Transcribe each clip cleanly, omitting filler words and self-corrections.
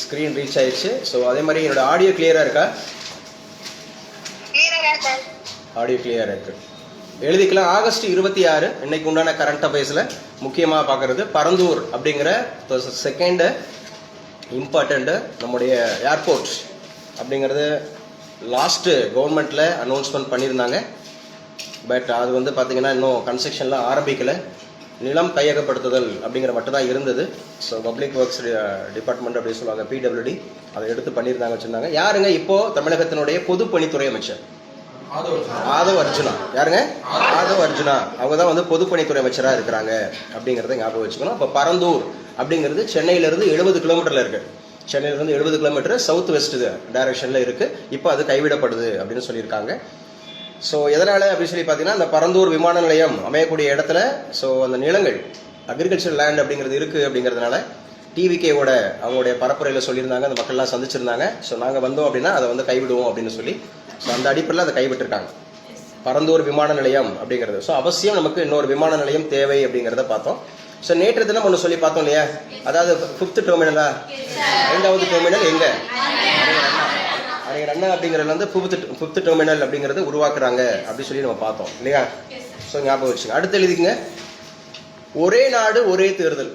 Screen reach ஆயிடுச்சு. So அதே மாதிரி என்னோட ஆடியோ கிளியராக இருக்கா? ஆடியோ கிளியராக இருக்கு. எழுதிக்கலாம். ஆகஸ்ட் 26 இன்னைக்கு உண்டான கரண்ட் அஃபேர்ஸில் முக்கியமாக பார்க்கறது பரந்தூர் அப்படிங்கிற செகண்ட் இம்பார்ட்டண்ட் நம்முடைய ஏர்போர்ட் அப்படிங்கிறது லாஸ்ட்டு கவர்மெண்ட்டில் அனௌன்ஸ்மெண்ட் பண்ணியிருந்தாங்க. பட் அது வந்து பார்த்தீங்கன்னா இன்னும் கன்ஸ்ட்ரக்ஷன்லாம் ஆரம்பிக்கலை. நிலம் கையகப்படுத்துதல் அப்படிங்கிற மட்டும் தான் இருந்தது. ஸோ பப்ளிக் ஒர்க்ஸ் டிபார்ட்மெண்ட் அப்படின்னு சொல்லுவாங்க, PWD, அதை எடுத்து பண்ணியிருந்தாங்க வச்சுருந்தாங்க. யாருங்க இப்போது தமிழகத்தினுடைய பொதுப்பணித்துறை அமைச்சர்? ஆதவ் அர்ஜுனா. யாருங்க? ஆதவ் அர்ஜுனா. அவங்க தான் வந்து பொதுப்பணித்துறை அமைச்சராக இருக்கிறாங்க அப்படிங்கிறத ஞாபகம் வச்சுக்கணும். இப்போ பரந்தூர் அப்படிங்கிறது சென்னையிலேருந்து 70 கிலோமீட்டரில் இருக்குது. சென்னையிலேருந்து 70 கிலோமீட்டர் சவுத் வெஸ்ட் டைரக்ஷனில் இருக்குது. இப்போ அது கைவிடப்படுது அப்படின்னு சொல்லியிருக்காங்க. ஸோ எதனால் அப்படின்னு சொல்லி பார்த்தீங்கன்னா, அந்த பரந்தூர் விமான நிலையம் அமையக்கூடிய இடத்துல ஸோ அந்த நிலங்கள் அக்ரிகல்ச்சர் லேண்ட் அப்படிங்கிறது இருக்குது. அப்படிங்கிறதுனால டிவிகேவோட அவங்களுடைய பரப்புரையில் சொல்லியிருந்தாங்க, அந்த மக்கள்லாம் சந்திச்சிருந்தாங்க. ஸோ நாங்கள் வந்தோம் அப்படின்னா அதை வந்து கைவிடுவோம் அப்படின்னு சொல்லி, ஸோ அந்த அடிப்படையில் அதை கைவிட்டிருக்காங்க பரந்தூர் விமான நிலையம் அப்படிங்கிறது. ஸோ அவசியம் நமக்கு இன்னொரு விமான நிலையம் தேவை அப்படிங்கிறத பார்த்தோம். ஸோ நேற்று தினம் ஒன்று சொல்லி பார்த்தோம் இல்லையா, அதாவது 5th டெர்மினலா 5வது டெர்மினல் எங்கே அறிஞர் அண்ணா அப்படிங்கிறது வந்து 5th டெர்மினல் அப்படிங்கிறது உருவாக்குறாங்க அப்படின்னு சொல்லி நம்ம பார்த்தோம் இல்லையா. ஸோ ஞாபகம் வச்சுங்க. அடுத்து எழுதிங்க, ஒரே நாடு ஒரே தேர்தல்.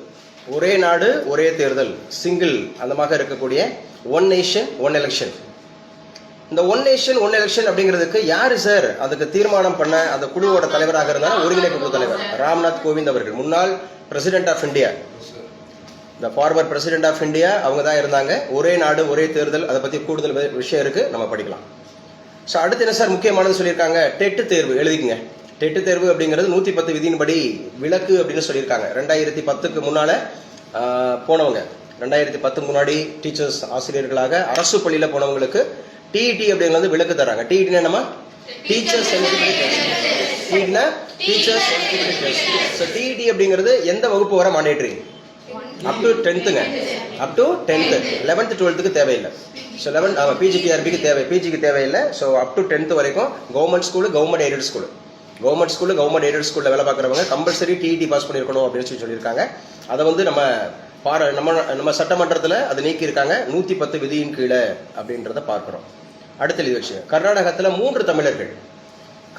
ஒரே நாடு ஒரே தேர்தல், சிங்கிள் அந்த மாதிரி இருக்கக்கூடிய ஒன் நேஷன் ஒன் எலெக்ஷன். இந்த ஒன் நேஷன் ஒன் எலெக்ஷன் அப்படிங்கிறதுக்கு யாரு சார் அதுக்கு தீர்மானம் பண்ண அந்த குழுவோட தலைவராக இருந்தாலும் ஒருங்கிணைப்பு குழு தலைவர் ராம்நாத் கோவிந்த் அவர்கள், முன்னாள் பிரசிடென்ட் ஆஃப் இந்தியா, இந்த ஃபார்மர் பிரசிடென்ட் ஆஃப் இந்தியா, அவங்க தான் இருந்தாங்க. ஒரே நாடு ஒரே தேர்தல், அதை பற்றி கூடுதல் விஷயம் இருக்கு, நம்ம படிக்கலாம். ஸோ அடுத்து என்ன சார் முக்கியமானது சொல்லியிருக்காங்க, டெட் தேர்வு. எழுதிக்கங்க. டெட் தேர்வு அப்படிங்கிறது 110 விதியின்படி விலக்கு அப்படின்னு சொல்லியிருக்காங்க. 2010க்கு முன்னால போனவங்க, 2010 முன்னாடி டீச்சர்ஸ் ஆசிரியர்களாக அரசு பள்ளியில் போனவங்களுக்கு டிஇடி அப்படிங்கிறது விலக்கு தராங்க. டிஇடினா நம்ம டீச்சர்ஸ் எலிஜிபிலிட்டி டெஸ்ட். டிஇடினா teachers eligibility test. So TET அப்படிங்கிறது எந்த வகுப்பு வர mandatory? Up to 10th. Up to 10th. 11th 12th தேவையில்லை. ஸோ 11 பிஜிபிஆர்பிக்கு தேவை, பிஜிக்கு தேவையில்லை. ஸோ அப் டு 10th வரைக்கும் government school, government aided school, government school, government aided ஸ்கூலில் வேலை பார்க்குறவங்க கம்பல்சரி டிஇடி பாஸ் பண்ணியிருக்கணும் அப்படின்னு சொல்லியிருக்காங்க. அதை வந்து நம்ம சட்டமன்றத்தில் அதை நீக்கியிருக்காங்க 110 விதியின் கீழே அப்படின்றத பார்க்குறோம். அடுத்த எழுதி வச்சு, கர்நாடகத்தில் 3 தமிழர்கள்,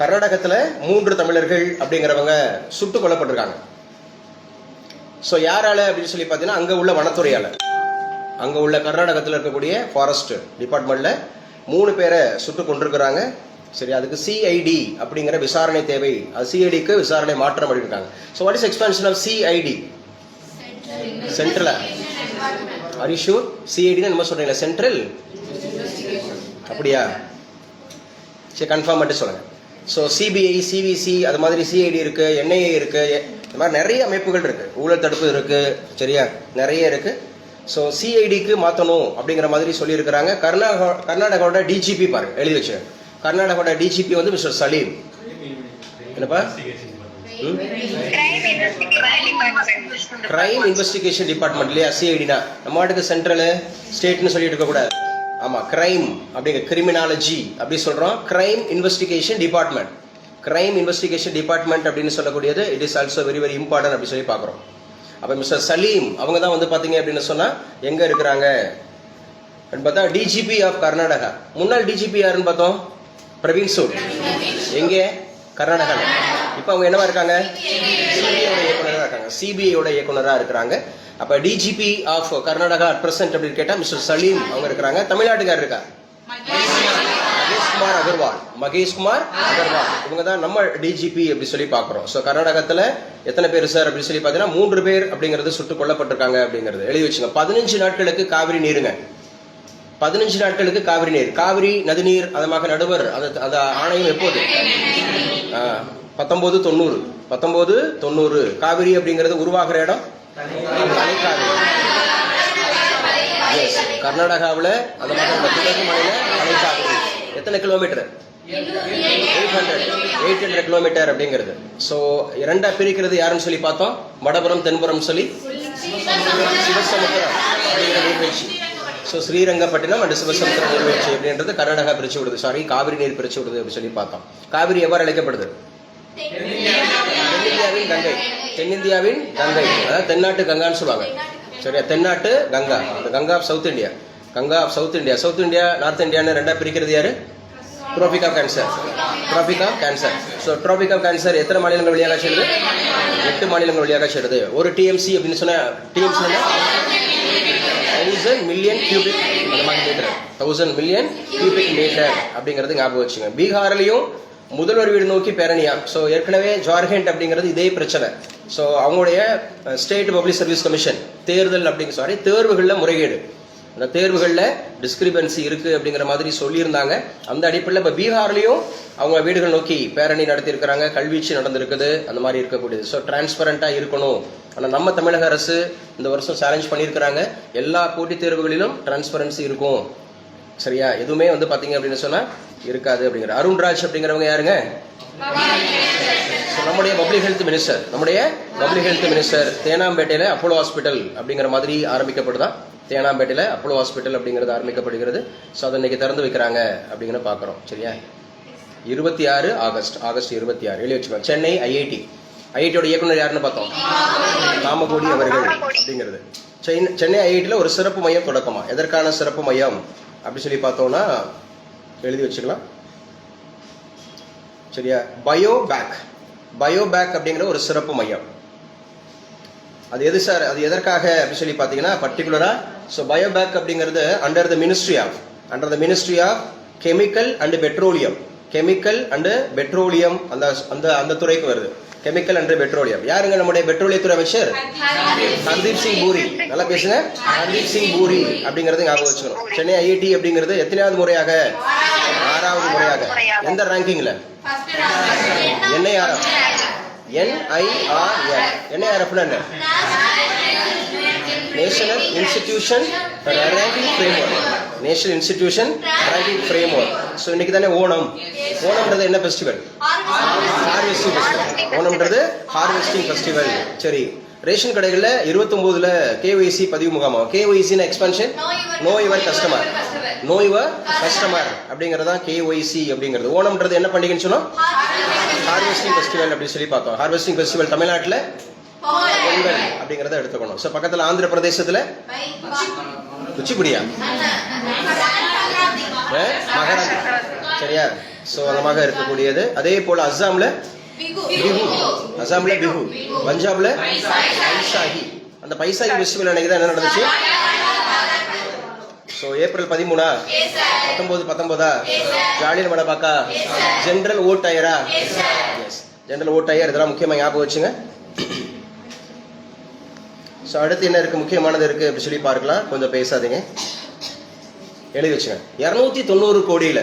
கர்நாடகத்தில் 3 தமிழர்கள் அப்படிங்கிறவங்க சுட்டுக் கொல்லப்பட்டிருக்காங்க. ஸோ யாரால அப்படின்னு சொல்லி பார்த்தீங்கன்னா, அங்கே உள்ள வனத்துறையால், அங்கே உள்ள கர்நாடகத்தில் இருக்கக்கூடிய ஃபாரஸ்ட் டிபார்ட்மெண்ட்ல 3 பேரை சுட்டு கொண்டிருக்கிறாங்க. சரி, அதுக்கு சிஐடி அப்படிங்கிற விசாரணை தேவை. அது சிஐடிக்கு விசாரணை மாற்றம் பண்ணியிருக்காங்க. So what is expansion of CID? Central. Are you sure? சிஐடின்னு நம்ம சொல்றீங்களா? சென்ட்ரல் அப்படியா? சரி, கன்ஃபார்ம் பண்ணிட்டு சொல்லுங்க. ஸோ சிபிஐ, சிவிசி, அது மாதிரி சிஐடி இருக்கு, என்ஐஏ இருக்கு, இந்த மாதிரி நிறைய அமைப்புகள் இருக்கு, ஊழல் தடுப்பு இருக்கு, சரியா, நிறைய இருக்கு. ஸோ சிஐடிக்கு மாற்றணும் அப்படிங்கிற மாதிரி சொல்லியிருக்கிறாங்க. கர்நாடகாவோட டிஜிபி பாருங்க, எழுதி வச்சு, கர்நாடகாவோட டிஜிபி வந்து மிஸ்டர் சலீம். என்னப்பா? கிரைம் இன்வெஸ்டிகேஷன் டிபார்ட்மெண்ட் இல்லையா சிஐடினா? நம்ம நாட்டுக்கு சென்ட்ரல் ஸ்டேட்னு சொல்லிட்டு இருக்க கூடாது. ஆமா, கிரைம் அப்படிங்கிற கிரிமினாலஜி அப்படி சொல்றோம். Crime investigation department, crime investigation department அப்படின்னு சொல்லக்கூடியது it is also very very important அப்படி சொல்லி பார்க்குறோம். அப்போ மிஸ்டர் சலீம் அவங்க தான் வந்து பார்த்தீங்க அப்படின்னு சொன்னா எங்க இருக்கிறாங்க பார்த்தா டிஜிபி ஆஃப் கர்நாடகா. முன்னாள் டிஜிபி யாருன்னு பார்த்தோம், பிரவீன் சூட். எங்கே? கர்நாடகா. இப்போ அவங்க என்னவா இருக்காங்க? சிபிஐயோட இயக்குனராக இருக்காங்க. சிபிஐயோட இயக்குனராக இருக்கிறாங்க. அப்ப DGP of Karnataka at present அப்படின்னு கேட்டா மிஸ்டர் சலீம் அவங்க இருக்கிறாங்க. தமிழ்நாட்டுக்கார் இருக்கா? மகேஷ்குமார் அகர்வால். மகேஷ்குமார் அகர்வால் இவங்க தான் நம்ம டிஜிபி அப்படி சொல்லி பாக்குறோம். ஸோ கர்நாடகத்துல எத்தனை பேர் சார் அப்படின்னு சொல்லி பாத்தீங்கன்னா 3 பேர் அப்படிங்கிறது சுட்டுக் கொல்லப்பட்டிருக்காங்க அப்படிங்கிறது எழுதி வச்சுங்க. 15 நாட்களுக்கு காவிரி நீருங்க, 15 நாட்களுக்கு காவிரி நீர், காவிரி நதிநீர் அதமாக நடுவர் அந்த ஆணையம் எப்போது? 1990. காவிரி அப்படிங்கிறது உருவாகிற இடம் கர்நாடகாவில், அந்த மாதிரி கிழக்கு மாநில அணைக்காவிரி. எத்தனை கிலோமீட்டர்? 800 கிலோமீட்டர் அப்படிங்கிறது. ஸோ இரண்டா பிரிக்கிறது யாருன்னு சொல்லி பார்த்தோம், வடபுறம் தென்புறம் சொல்லி சிவசமுத்திரம் அப்படிங்கிற நீர்வீழ்ச்சி. ஸோ ஸ்ரீரங்கப்பட்டினம் அண்ட் சிவசமுத்திரம் நீர்வீழ்ச்சி அப்படின்றது கர்நாடகா பிரிச்சு விடுது, சாரி காவிரி நீர் பிரிச்சு விடுது அப்படின்னு சொல்லி பார்த்தோம். காவிரி எவ்வாறு அழைக்கப்படுது? தென்னிந்தியாவின் கங்கை, தென்னிந்தியாவின் கங்கை, அதாவது தென்னாட்டு கங்கான்னு சொல்லுவாங்க. சரியா, தென்னாட்டு Ganga, Ganga of south India, Ganga of south India. South India north இந்தியான்னு ரெண்டா பிரிக்கிறது யாரு? Tropic of cancer, tropic of cancer. So tropic of cancer எத்தனை மாநிலங்கள் வழியாக செல்லுது? 8 மாநிலங்கள் வழியாக செல்லுது. ஒரு டிஎம்சி அப்படின்னு சொன்னா, TMC 1000 million cubic metre, 1000 million cubic metre அப்படிங்கிறது ஞாபகம் வச்சுங்க. பீகார்லையும் முதல்வர் வீடு நோக்கி பேரணியா. ஸோ ஏற்கனவே ஜார்க்கண்ட் அப்படிங்கிறது இதே பிரச்சனை. ஸோ அவங்களுடைய ஸ்டேட் பப்ளிக் சர்வீஸ் கமிஷன் தேர்தல் தேர்வுகளில் முறைகேடு, அந்த தேர்வுகளில் டிஸ்கிரிபன்சி இருக்கு அப்படிங்கிற மாதிரி சொல்லியிருந்தாங்க. அந்த அடிப்படையில் இப்போ பீகார்லையும் அவங்க வீடுகள் நோக்கி பேரணி நடத்தியிருக்கிறாங்க, கல்வீச்சு நடந்திருக்குது, அந்த மாதிரி இருக்கக்கூடியது. ஸோ டிரான்ஸ்பரண்டாக இருக்கணும். ஆனால் நம்ம தமிழக அரசு இந்த வருஷம் சேலஞ்ச் பண்ணியிருக்கிறாங்க, எல்லா போட்டித் தேர்வுகளிலும் டிரான்ஸ்பரன்சி இருக்கும். சரியா, எதுவுமே பார்த்தீங்க அப்படின்னு சொன்னால் இருக்காது அப்படிங்கிற. அருண்ராஜ் அப்படிங்கிறவங்க யாருங்க? நம்முடைய பப்ளிக் ஹெல்த் மினிஸ்டர், நம்முடைய பப்ளிக் ஹெல்த் மினிஸ்டர். தேனாம்பேட்டையில் அப்போலோ ஹாஸ்பிட்டல் அப்படிங்கிற மாதிரி ஆரம்பிக்கப்படுதான். தேனாம்பேட்டையில் அப்போலோ ஹாஸ்பிட்டல் அப்படிங்கிறது ஆரம்பிக்கப்படுகிறது. ஸோ அதை இன்னைக்கு திறந்து வைக்கிறாங்க அப்படிங்கிற பார்க்குறோம். சரியா, 26 ஆகஸ்ட் 26 எழுதி வச்சுக்கோங்க. சென்னை ஐஐடி, ஐஐடியோட இயக்குனர் யாருன்னு பார்த்தோம், காமகோடி அவர்கள் அப்படிங்கிறது. சென்னை ஐஐடியில் ஒரு சிறப்பு மையம் தொடக்கமா. எதற்கான சிறப்பு மையம் அப்படி சொல்லி பார்த்தோம்னா எழுதி வச்சுக்கலாம். சரியா, பயோபேக், பயோபேக் அப்படிங்கிற ஒரு சிறப்பு மையம். அது எது சார், அது எதற்காக அப்படி சொல்லி பார்த்தீங்கன்னா பர்டிகுலரா, ஸோ பயோபேக் அப்படிங்கிறது under the ministry of chemical and petroleum, chemical and petroleum, அந்த அந்த அந்த துறைக்கு வருது. Chemical and petroleum. யாருங்க நம்முடைய பெட்ரோலியத்துறை அமைச்சர்? ஹர்தீப் சிங் பூரி. நல்லா பேசுங்க, ஹர்தீப் சிங் பூரி அப்படிங்கறது ஞாபகம் வச்சுக்கணும். சென்னை ஐஐடி அப்படிங்கிறது எத்தனையாவது முறையாக? 6வது முறையாக. எந்த ரேங்கிங்ல? NIRF, NIRF என்ன? National institution ranking framework, national institution ranking framework. So இன்னைக்கு தானே ஓணம். ஓணம்ன்றது என்ன ஃபெஸ்டிவல்? Harvesting festival. ஓணம்ன்றது ஹார்வெஸ்டிங் ஃபெஸ்டிவல். சரி, ரேஷன் கடைகளில் 29ல் KYC பதிவு முகாமா. KYC expansion, know your customer, know your customer அப்படிங்கிறது தான் KYC அப்படிங்கிறது. ஓணம்ன்றது என்ன பண்டிகைன்னு சொன்னோம்? ஹார்வெஸ்டிங் ஃபெஸ்டிவல் அப்படின்னு சொல்லி பார்த்தோம். ஹார்வெஸ்டிங் ஃபெஸ்டிவல் தமிழ்நாட்டில் பொங்கல் அப்படிங்கிறத எடுத்துக்கணும். ஸோ பக்கத்தில் ஆந்திர பிரதேசத்தில் குச்சிப்புடியா, மகராந்தி. சரியா, ஸோ அந்த இருக்கக்கூடியது. அதே போல அஸ்ஸாம்ல பிஹு, பஞ்சாப்ல பைசாகி. அந்த பைசாகி ஃபெஸ்டிவல் அன்னைக்கு தான் என்ன நடந்துச்சு? ஸோ ஏப்ரல் 13, 19 ஜாலியன் வாலாபாக்கா, ஜெனரல் ஓட்டயரா. Yes, general O'Dwyer. இதெல்லாம் முக்கியமாக ஞாபகம் வச்சுங்க. ஸோ அடுத்து என்ன இருக்கு, முக்கியமானது இருக்கு அப்படி சொல்லி பார்க்கலாம். கொஞ்சம் பேசாதீங்க, எழுதி வச்சுங்க. 290 கோடியில்,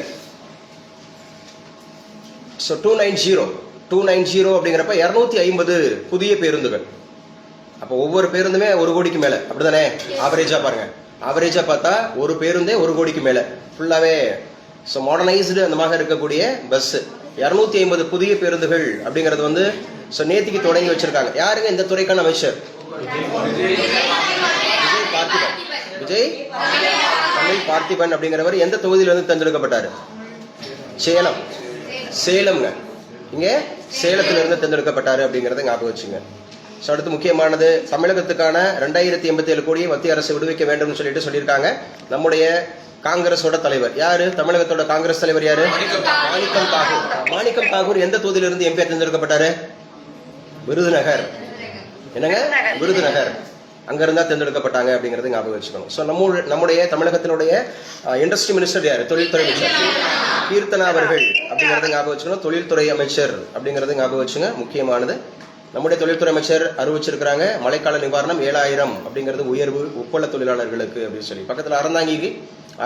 ஸோ 290 அப்படிங்கிறப்ப 250 புதிய பேருந்துகள். அப்போ ஒவ்வொரு பேருந்துமே 1 கோடிக்கு மேல, அப்படிதானே? ஆவரேஜா பாருங்க, ஆவரேஜா பார்த்தா ஒரு பேருந்தே 1 கோடிக்கு மேல ஃபுல்லாவே. ஸோ மாடர்னைஸ்டு அந்த மாதிரி இருக்கக்கூடிய பஸ். 250 புதிய பேருந்துகள் அப்படிங்கிறது ஸோ நேத்திக்கு தொடங்கி வச்சிருக்காங்க. யாருங்க இந்த துறைக்கான அமைச்சர்? விஜய் பார்த்திபன் அப்படிங்கிறவர் எந்த தொகுதியிலிருந்து தேர்ந்தெடுக்கப்பட்டாரு? சேலம்ங்க. இங்க சேலத்திலிருந்து தேர்ந்தெடுக்கப்பட்டாரு அப்படிங்கறத ஞாபகம் வச்சுங்க. ஸோ அடுத்து முக்கியமானது, தமிழகத்துக்கான 2087 கோடியை மத்திய அரசு விடுவிக்க வேண்டும் சொல்லியிருக்காங்க. நம்முடைய காங்கிரஸோட தலைவர் யாரு? தமிழகத்தோட காங்கிரஸ் தலைவர் யாரு? மாணிக்கம் தாகூர் எந்த தொகுதியிலிருந்து MP தேர்ந்தெடுக்கப்பட்டாரு? விருதுநகர். என்னங்க? விருதுநகர். அங்க இருந்தா தேர்ந்தெடுக்கப்பட்டாங்க அப்படிங்கறது ஞாபகம் வச்சுக்கணும். ஸோ நம்முடைய தமிழகத்தினுடைய இண்டஸ்ட்ரி மினிஸ்டர் யாரு? தொழில்துறை அமைச்சர் கீர்த்தனா அவர்கள் அப்படிங்கறத ஞாபகம் வச்சுக்கணும். தொழில்துறை அமைச்சர் அப்படிங்கறது ஞாபகம் வச்சுங்க, முக்கியமானது. நம்முடைய தொழில்துறை அமைச்சர் அறிவிச்சிருக்கிறாங்க மழைக்கால நிவாரணம் 7000 அப்படிங்கிறது உயர்வு உப்பள தொழிலாளர்களுக்கு அப்படின்னு சொல்லி. பக்கத்துல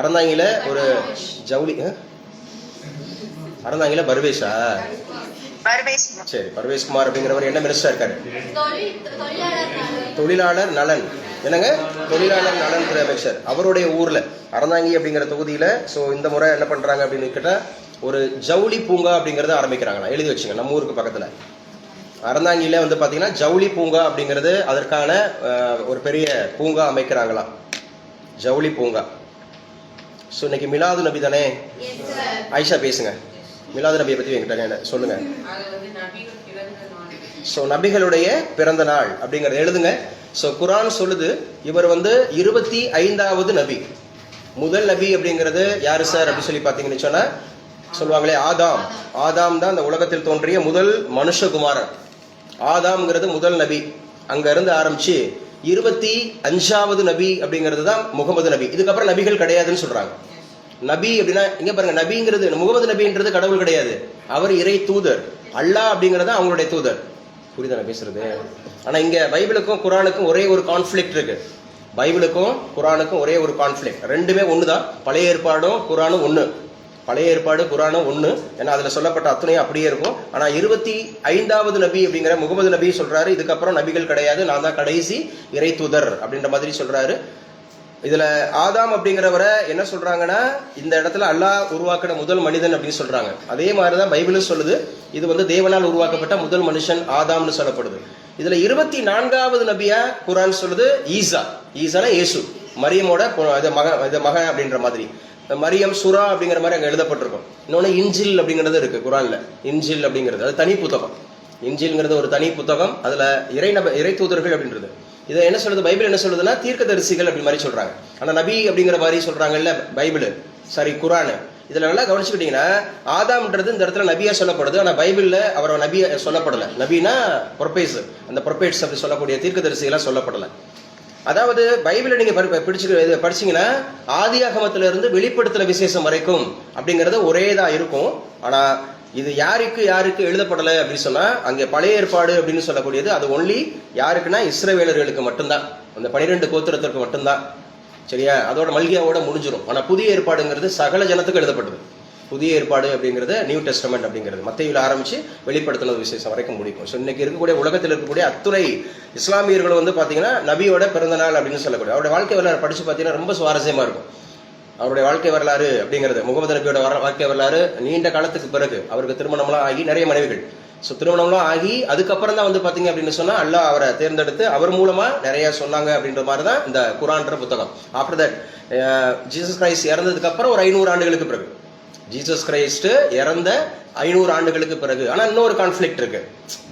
அறந்தாங்கில ஒரு ஜவுளி, அறந்தாங்கில பர்வேஷா, சரி, பர்வேஷ்குமார் அப்படிங்கிறவர் என்ன மினிஸ்டர் இருக்காரு? தொழிலாளர் நலன். என்னங்க? தொழிலாளர் நலன் துறை அமைச்சர். அவருடைய ஊர்ல அறந்தாங்கி அப்படிங்கிற தொகுதியில ஸோ இந்த முறை என்ன பண்றாங்க அப்படின்னு கேட்டா ஒரு ஜவுளி பூங்கா அப்படிங்கறத ஆரம்பிக்கிறாங்களா. எழுதி வச்சுங்க, நம்ம ஊருக்கு பக்கத்துல அறந்தாங்கில பாத்தீங்கன்னா ஜவுளி பூங்கா அப்படிங்கிறது அதற்கான ஒரு பெரிய பூங்கா அமைக்கிறாங்களாம், ஜவுளி பூங்கா. ஸோ இன்னைக்கு மிலாது நபி தானே? ஆயிஷா பேசுங்க, மிலாது நபியை பத்தி என்கிட்ட சொல்லுங்க. ஸோ நபிகளுடைய பிறந்த நாள் அப்படிங்கறத எழுதுங்க. ஸோ குரான் சொல்லுது இவர் வந்து 25வது நபி. முதல் நபி அப்படிங்கிறது யாரு சார் அப்படின்னு சொல்லி பார்த்தீங்கன்னு சொன்னா சொல்லுவாங்களே ஆதாம். ஆதாம் தான் அந்த உலகத்தில் தோன்றிய முதல் மனுஷகுமாரன். ஆதாம்ங்கிறது முதல் நபி. அங்க இருந்து ஆரம்பிச்சு 25வது நபி அப்படிங்கிறது தான் முகமது நபி. இதுக்கப்புறம் நபிகள் கிடையாதுன்னு சொல்றாங்க. நபி அப்படின்னா இங்க பாருங்க, நபிங்கிறது முகமது நபின்றது கடவுள் கிடையாது, அவர் இறை தூதர். அல்லாஹ் அப்படிங்கறது அவங்களுடைய தூதர். புரியுதா நான் பேசுறது? ஆனா இங்க பைபிளுக்கும் குரானுக்கும் ஒரே ஒரு கான்ஃபிளிக்ட் இருக்கு. பைபிளுக்கும் குரானுக்கும் ஒரே ஒரு கான்ஃபிளிக்ட். ரெண்டுமே ஒண்ணுதான். பழைய ஏற்பாடும் குரானும் ஒண்ணு. பழைய ஏற்பாடு குரானும் ஒண்ணு. ஏன்னா அதுல சொல்லப்பட்ட அத்தனையும் அப்படியே இருக்கும். ஆனா 25வது நபி அப்படிங்கிற முகமது நபி சொல்றாரு இதுக்கப்புறம் நபிகள் கிடையாது, நான் தான் கடைசி இறை தூதர் அப்படின்ற மாதிரி சொல்றாரு. இதுல ஆதாம் அப்படிங்கிறவரை என்ன சொல்றாங்கன்னா இந்த இடத்துல அல்லாஹ் உருவாக்கின முதல் மனிதன் அப்படின்னு சொல்றாங்க. அதே மாதிரிதான் பைபிளும் சொல்லுது, இது வந்து தேவனால் உருவாக்கப்பட்ட முதல் மனுஷன் ஆதாம்னு சொல்லப்படுது. இதுல 24வது நபியா குரான் சொல்லுது ஈசா. ஈசானா இயேசு, மரியமோட மகன் அப்படின்ற மாதிரி. மரியம் சுரா அப்படிங்கிற மாதிரி அங்க எழுதப்பட்டிருக்கும். இன்னொன்னு இன்ஜில் அப்படிங்கிறது இருக்கு குரான்ல. இன்ஜில் அப்படிங்கிறது அது தனி புத்தகம். இன்ஜில்ங்கிறது ஒரு தனி புத்தகம். அதுல இறை தூதர்கள் அப்படின்றது. இதை என்ன சொல்லுது பைபிள் என்ன சொல்லுதுன்னா தீர்க்கதரிசிகள் அப்படி மாதிரி சொல்றாங்க. ஆனா நபி அப்படிங்கிற மாதிரி சொல்றாங்கல்ல பைபிள், சாரி குரான். இதுல நல்லா கவனிச்சுக்கிட்டீங்கன்னா ஆதாம்ன்றது இந்த இடத்துல நபியா சொல்லப்படுது. ஆனா பைபிள்ல அவரை நபியா சொல்லப்படல. நபினா ப்ரொபேஸ், அந்த ப்ரொபேட்ஸ் அப்படி சொல்லக்கூடிய தீர்க்கதரிசிகளா சொல்லப்படல. அதாவது பைபிளை நீங்க படிச்சீங்கன்னா ஆதியாகமத்துல இருந்து வெளிப்படுத்தல விசேஷம் வரைக்கும் அப்படிங்கறது ஒரேதான் இருக்கும். ஆனா இது யாருக்கு எழுதப்படலை அப்படின்னு சொன்னா அங்க பழைய ஏற்பாடு அப்படின்னு சொல்லக்கூடியது அது ஒன்லி யாருக்குன்னா இஸ்ரவேலர்களுக்கு மட்டும்தான், அந்த 12 கோத்திரத்திற்கு மட்டும்தான். சரியா? அதோட மல்கியாவோட முடிஞ்சிடும். ஆனா புதிய ஏற்பாடுங்கிறது சகல ஜனத்துக்கு எழுதப்பட்டது. புதிய ஏற்பாடு அப்படிங்கிறது நியூ டெஸ்டமெண்ட் அப்படிங்கிறது மத்தேயுல ஆரம்பிச்சு வெளிப்படுத்தினது விசேஷம் வரைக்கும் முடிக்கும். ஸோ இன்னைக்கு இருக்கக்கூடிய உலகத்தில் இருக்கக்கூடிய அத்துணை இஸ்லாமியர்கள் வந்து பாத்தீங்கன்னா நபியோட பிறந்த நாள் அப்படின்னு சொல்லக்கூடிய அவருடைய வாழ்க்கை வரலாறு படிச்சு பாத்தீங்கன்னா ரொம்ப சுவாரஸ்யமா இருக்கும். அவருடைய வாழ்க்கை வரலாறு அப்படிங்கிறது முகமது நபியோட வாழ்க்கை வரலாறு. நீண்ட காலத்துக்கு பிறகு அவருக்கு திருமணம்லாம் ஆகி நிறைய மனைவிகள். ஸோ திருமணம்லாம் ஆகி அதுக்கப்புறம் தான் வந்து பாத்தீங்க அப்படின்னு சொன்னா அல்லாஹ் அவரை தேர்ந்தெடுத்து அவர் மூலமா நிறைய சொன்னாங்க அப்படின்ற மாதிரி தான் இந்த குரான்ற புத்தகம். ஆஃப்டர் தட் ஜீசஸ் கிரைஸ்ட் இறந்ததுக்கு அப்புறம் ஒரு 500 ஆண்டுகளுக்கு பிறகு, ஜீசஸ் கிரைஸ்ட் இறந்த 500 ஆண்டுகளுக்கு பிறகு. ஆனா இன்னொரு கான்ஃபிளிக்ட் இருக்கு.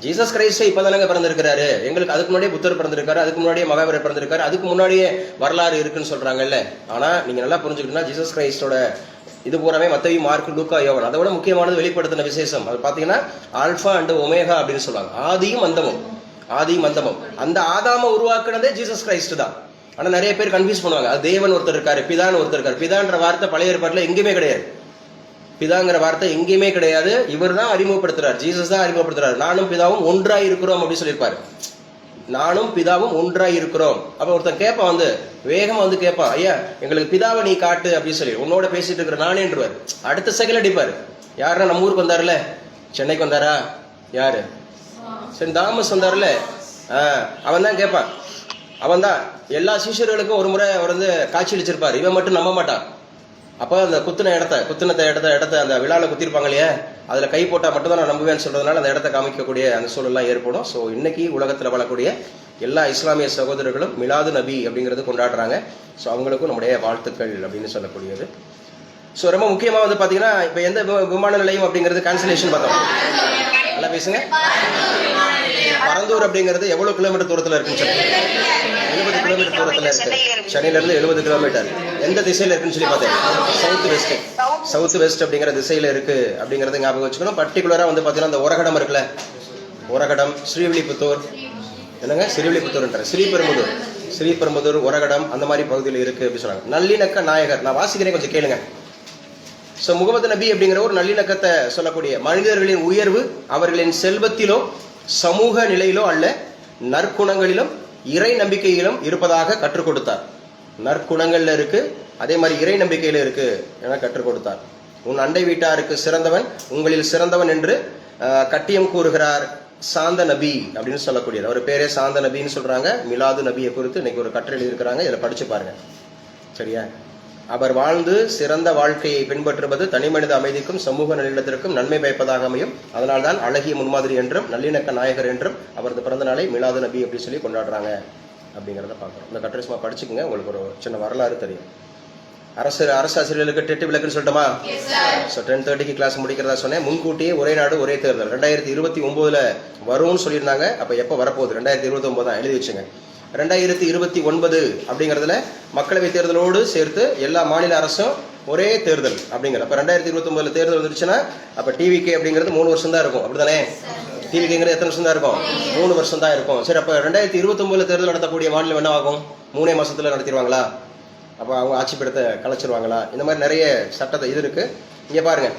ஜீசஸ் கிரைஸ்ட் இப்பதானங்க பிறந்திருக்கிறாரு, எங்களுக்கு அதுக்கு முன்னாடியே புத்தர் பிறந்திருக்காரு, அதுக்கு முன்னாடியே மகாவீரர் பிறந்திருக்காரு, அதுக்கு முன்னாடியே வரலாறு இருக்குன்னு சொல்றாங்கல்ல. ஆனா நீங்க நல்லா புரிஞ்சுக்கிட்டீங்கன்னா ஜீசஸ் கிரைஸ்டோட இது பூராமே மத்தேயு, மார்க், லூக்கா, யோவான். அதை விட முக்கியமானது வெளிப்படுத்தின விசேஷம். அது பாத்தீங்கன்னா ஆல்பா அண்ட் ஒமேகா அப்படின்னு சொல்லுவாங்க. ஆதியும் அந்தமும், ஆதியும் அந்தமும். அந்த ஆதாம உருவாக்குனதே ஜீசஸ் கிரைஸ்ட் தான். ஆனா நிறைய பேர் கன்ஃபியூஸ் பண்ணுவாங்க, அது தேவன் ஒருத்தர் இருக்காரு, பிதான்னு ஒருத்தர் இருக்காரு. பிதான்ற வார்த்தை பழைய ஏற்பாட்டுல எங்கேயுமே கிடையாது. பிதாங்கிற வார்த்தை எங்கேயுமே கிடையாது. இவர் தான் அறிமுகப்படுத்துறாரு, ஜீசஸ் தான் அறிமுகப்படுத்துறாரு. நானும் பிதாவும் ஒன்றாய் இருக்கிறோம் அப்படின்னு சொல்லியிருப்பாரு. நானும் பிதாவும் ஒன்றாய் இருக்கிறோம். அப்ப ஒருத்தன் கேட்பான், வந்து வேகமா வந்து கேட்பான், ஐயா எங்களுக்கு பிதாவை நீ காட்டு அப்படின்னு சொல்லி. உன்னோட பேசிட்டு இருக்கிற நானேன்றுவார். அடுத்த செகண்ட் அடிப்பாரு. யாருன்னா நம்ம ஊருக்கு வந்தாருல, சென்னைக்கு வந்தாரா, யாரு சென்ட் தாமஸ் வந்தாருல, அவன் தான் கேட்பான். அவன் தான் எல்லா சிஷியர்களுக்கும் ஒரு முறை அவர் வந்து காட்சி அளிச்சிருப்பாரு. இவன் மட்டும் நம்ப மாட்டான். அப்ப அந்த குத்துன இடத்த அந்த விழால குத்திருப்பாங்க இல்லையா, அதுல கை போட்டா மட்டும் தான் நான் நம்புவேன்னு சொல்றதுனால அந்த இடத்த காமிக்கக்கூடிய அந்த சூழல்லாம் ஏற்படும். ஸோ இன்னைக்கு உலகத்துல வாழக்கூடிய எல்லா இஸ்லாமிய சகோதரர்களும் மிலாது நபி அப்படிங்கிறது கொண்டாடுறாங்க. ஸோ அவங்களுக்கும் நம்முடைய வாழ்த்துக்கள் அப்படின்னு சொல்லக்கூடியது. ஸோ ரொம்ப முக்கியமா வந்து பாத்தீங்கன்னா இப்ப எந்த விமான நிலையம் அப்படிங்கிறது கேன்சலேஷன் பார்த்தோம். நல்லா பேசுங்க. பரந்தூர் அப்படிங்கிறது எவ்வளவு கிலோமீட்டர் தூரத்துல இருக்குன்னு சொல்லி 70 கிலோமீட்டர் தூரத்துல இருக்கு. சென்னையில இருந்து 70 கிலோமீட்டர். எந்த திசையில இருக்குன்னு சொல்லி பார்த்தேன், சவுத் வெஸ்ட் அப்படிங்கிற திசையில இருக்கு அப்படிங்கறத ஞாபகம் வச்சுக்கணும். பர்டிகுலரா வந்து பாத்தீங்கன்னா இந்த ஒரகடம் இருக்குல்ல, ஒரகடம், ஸ்ரீவில்லிபுத்தூர், என்னங்க ஸ்ரீவில்லிபுத்தூர்ன்ற ஸ்ரீபெரும்புதூர், ஒரகடம் அந்த மாதிரி பகுதியில் இருக்கு அப்படின்னு சொல்றாங்க. நல்லிணக்க நாயகர், நான் வாசிக்கிறேன் கொஞ்சம் கேளுங்க. சோ முகமது நபி அப்படிங்கிற ஒரு நல்லிணக்கத்தை சொல்லக்கூடிய, மனிதர்களின் உயர்வு அவர்களின் செல்வத்திலோ சமூக நிலையிலோ அல்ல, நற்குணங்களிலும் இறை நம்பிக்கையிலும் இருப்பதாக கற்றுக் கொடுத்தார். நற்குணங்கள்ல இருக்கு, அதே மாதிரி இறை நம்பிக்கையில இருக்கு என கற்றுக் கொடுத்தார். உன் அண்டை வீட்டாருக்கு சிறந்தவன் உங்களில் சிறந்தவன் என்று கட்டியம் கூறுகிறார் சாந்த நபி அப்படின்னு சொல்லக்கூடியது. அவர் பேரே சாந்த நபின்னு சொல்றாங்க. மிலாது நபியை குறித்து இன்னைக்கு ஒரு கட்டுரை எழுதியிருக்கிறாங்க, இதில் படிச்சு பாருங்க. சரியா? அவர் வாழ்ந்து சிறந்த வாழ்க்கையை பின்பற்றுவது தனி மனித அமைதிக்கும் சமூக நல்லிணத்திற்கும் நன்மை பயப்பதாக அமையும். அதனால்தான் அழகிய முன்மாதிரி என்றும் நல்லிணக்க நாயகர் என்றும் அவரது பிறந்த நாளை மிலாது நபி அப்படின்னு சொல்லி கொண்டாடுறாங்க அப்படிங்கிறத பார்க்குறோம். இந்த கட்டுரை சும்மா படிச்சுக்கோங்க, உங்களுக்கு ஒரு சின்ன வரலாறு தெரியும். அரசு ஆசிரியர்களுக்கு டெட்டு விளக்குன்னு சொல்லிட்டோமா? ஸோ 10:30 கிளாஸ் முடிக்கிறதா சொன்னேன். முன்கூட்டியே ஒரே நாடு ஒரே தேர்தல் 2029 வரும்னு சொல்லியிருந்தாங்க. அப்போ எப்போ வரப்போகுது? 2029 தான் எழுதி வச்சுங்க. 2029 அப்படிங்கிறதுல மக்களவை தேர்தலோடு சேர்த்து எல்லா மாநில அரசும் ஒரே தேர்தல் அப்படிங்கிற. அப்ப 2029 தேர்தல் வந்துருச்சுன்னா அப்ப டிவிகே அப்படிங்கிறது 3 வருஷம் தான் இருக்கும், அப்படித்தானே? டிவிகேங்கிறது எத்தனை வருஷம் தான் இருக்கும்? 3 வருஷம் தான் இருக்கும். சரி, அப்ப 2029 தேர்தல் நடத்தக்கூடிய மாநிலம் என்ன ஆகும்? 3 மாசத்துல நடத்திடுவாங்களா? அப்ப அவங்க ஆட்சி பீடத்தை கலைச்சிருவாங்களா? இந்த மாதிரி நிறைய சட்டத்தை இது இருக்கு, இங்க பாருங்க.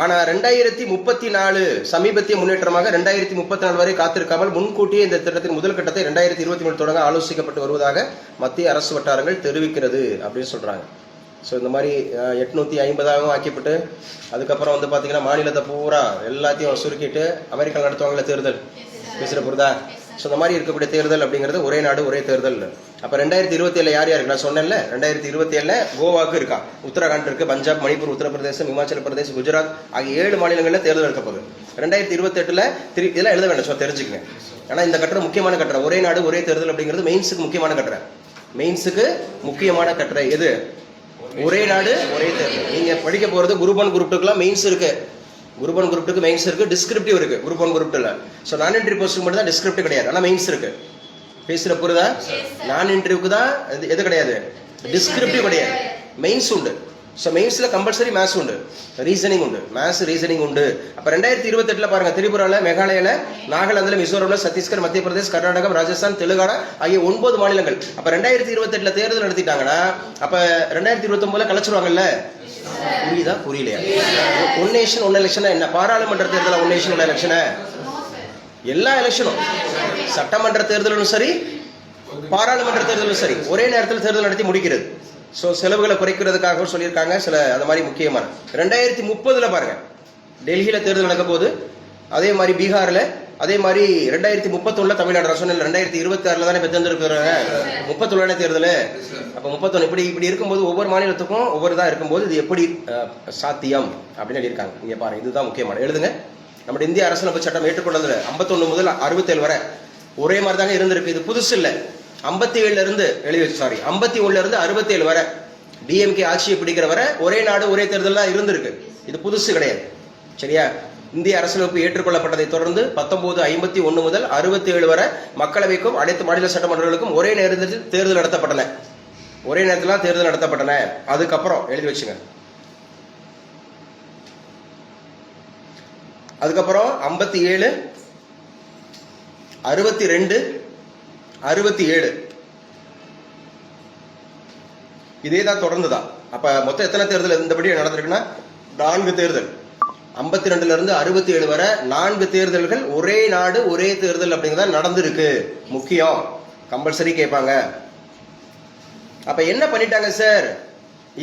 ஆனா 2034 சமீபத்திய முன்னேற்றமாக 2034 வரை காத்திருக்காமல் முன்கூட்டியே இந்த திட்டத்தின் முதல் கட்டத்தை 2023 தொடங்க ஆலோசிக்கப்பட்டு வருவதாக மத்திய அரசு வட்டாரங்கள் தெரிவிக்கிறது அப்படின்னு சொல்றாங்க. ஸோ இந்த மாதிரி 850 ஆக்கிப்பட்டு அதுக்கப்புறம் வந்து பார்த்தீங்கன்னா மாநிலத்தை பூரா எல்லாத்தையும் சுருக்கிட்டு அமெரிக்காவில் நடத்துவாங்கள தேர்தல், பேசுகிற புரிதா? ஸோ இந்த மாதிரி இருக்கக்கூடிய தேர்தல் அப்படிங்கிறது ஒரே நாடு ஒரே தேர்தல். அப்போ 2027 யார் யாருக்கு நான் சொன்னேன்ல, 2027 கோவாவுக்கு இருக்கா, உத்தரகாண்ட் இருக்கு, பஞ்சாப், மணிப்பூர், உத்தரப்பிரதேசம், இமாச்சல பிரதேசம், குஜராத் ஆகிய 7 மாநிலங்களில் தேர்தல் நடக்க போகுது. 2028 இதெல்லாம் எழுத வேண்டாம், ஸோ தெரிஞ்சுக்கங்க. ஆனால் இந்த கட்டுரை முக்கியமான கட்டுரை, ஒரே நாடு ஒரே தேர்தல் அப்படிங்கிறது மெயின்ஸுக்கு முக்கியமான கட்டுரை. மெயின்ஸுக்கு முக்கியமான கட்டுரை எது? ஒரே நாடு ஒரே தேர்தல். நீங்க படிக்க போறது குரூப் 1 குரூப் 2க்குலாம் மெயின்ஸ் இருக்கு. குரூப் 1 குரூப் 2க்கு மெயின்ஸ் இருக்கு, டிஸ்கிரிப்டிவ் இருக்கு. குரூப் 1 குரூப் 2ல ஸோ நான் இன்டர்வியூ போஸ்ட்டுக்கு மட்டும் தான் டிஸ்கிரிப்டிவ் கிடையாது, ஆனால் மெயின்ஸ் இருக்கு. பேசுற புரியுதா? நான் இன்டர்வியூக்கு தான் எது கிடையாது, டிஸ்கிரிப்டிவ் கிடையாது, மெயின்ஸ் உண்டு. ஸோ மெயின்ஸ்ல கம்பல்சரி மேத்ஸ் உண்டு, ரீசனிங் உண்டு, மேத்ஸ் ரீசனிங் உண்டு. அப்போ 2028 பாருங்க, திரிபுரால, மேகாலயால, நாகாலாந்துல, மிசோரம்ல, சத்தீஸ்கர், மத்திய பிரதேஷ், கர்நாடகம், ராஜஸ்தான், தெலுங்கானா ஆகிய 9 மாநிலங்கள். அப்ப 2028 தேர்தல் நடத்திட்டாங்கன்னா அப்ப 2029 கலைச்சிருவாங்கல்ல. புரியுதா புரியலையா? ஒன் நேஷன் ஒன் எலெக்ஷன் என்ன? பாராளுமன்ற தேர்தல் ஒன் நேஷன் ஒன் எலெக்ஷன், எல்லா எலெக்ஷனும் சட்டமன்ற தேர்தலும் சரி பாராளுமன்ற தேர்தலும் சரி ஒரே நேரத்தில் தேர்தல் நடத்தி முடிக்கிறது. ஸோ செலவுகளை குறைக்கிறதுக்காக சொல்லியிருக்காங்க சில அந்த மாதிரி முக்கியமான. 2030 பாருங்க, டெல்லியில தேர்தல் நடக்க போது, அதே மாதிரி பீகார்ல, அதே மாதிரி 2031 தமிழ்நாடு. நான் சொன்னேன் 2026 தானே தேர்ந்தெடுக்கிறாங்க, 31 தேர்தல். அப்போ 31 இப்படி இருக்கும்போது ஒவ்வொரு மாநிலத்துக்கும் ஒவ்வொரு தான் இருக்கும்போது இது எப்படி சாத்தியம் அப்படின்னு எழுதியிருக்காங்க. இங்க பாருங்க, இதுதான் முக்கியமான. எழுதுங்க. நம்ம இந்திய அரசியலமைப்பு சட்டம் ஏற்றுக்கொண்டதுல 51 முதல் 67 வரை ஒரே மாதிரி தாங்க இருந்திருக்கு. இது புதுசு இல்லை. 57 இருந்து 51 இருந்து 67 வரை டிஎம்கே ஆட்சியை பிடிக்கிற வரை ஒரே நாடு ஒரே தேர்தல் தான் இருந்திருக்கு. இது புதுசு கிடையாது, சரியா? இந்திய அரசியலமைப்பு ஏற்றுக்கொள்ளப்பட்டதை தொடர்ந்து 1951 முதல் 67 வரை மக்களவைக்கும் அனைத்து மாநில சட்டமன்றங்களுக்கும் ஒரே நேரத்தில் தேர்தல் நடத்தப்பட்டன. ஒரே நேரத்தில் தேர்தல் நடத்தப்பட்டன. அதுக்கப்புறம் எழுதி வச்சுங்க. அதுக்கப்புறம் 57, 62, 67 இதே தான் தொடர்ந்துதான். அப்ப மொத்தம் எத்தனை தேர்தல் இந்தபடி நடந்திருக்குன்னா 4 தேர்தல். 52 இருந்து 67 வரை 4 தேர்தல்கள் ஒரே நாடு ஒரே தேர்தல் அப்படிங்கிறத நடந்திருக்கு. முக்கியம், கம்பல்சரி கேட்பாங்க. அப்ப என்ன பண்ணிட்டாங்க சார்?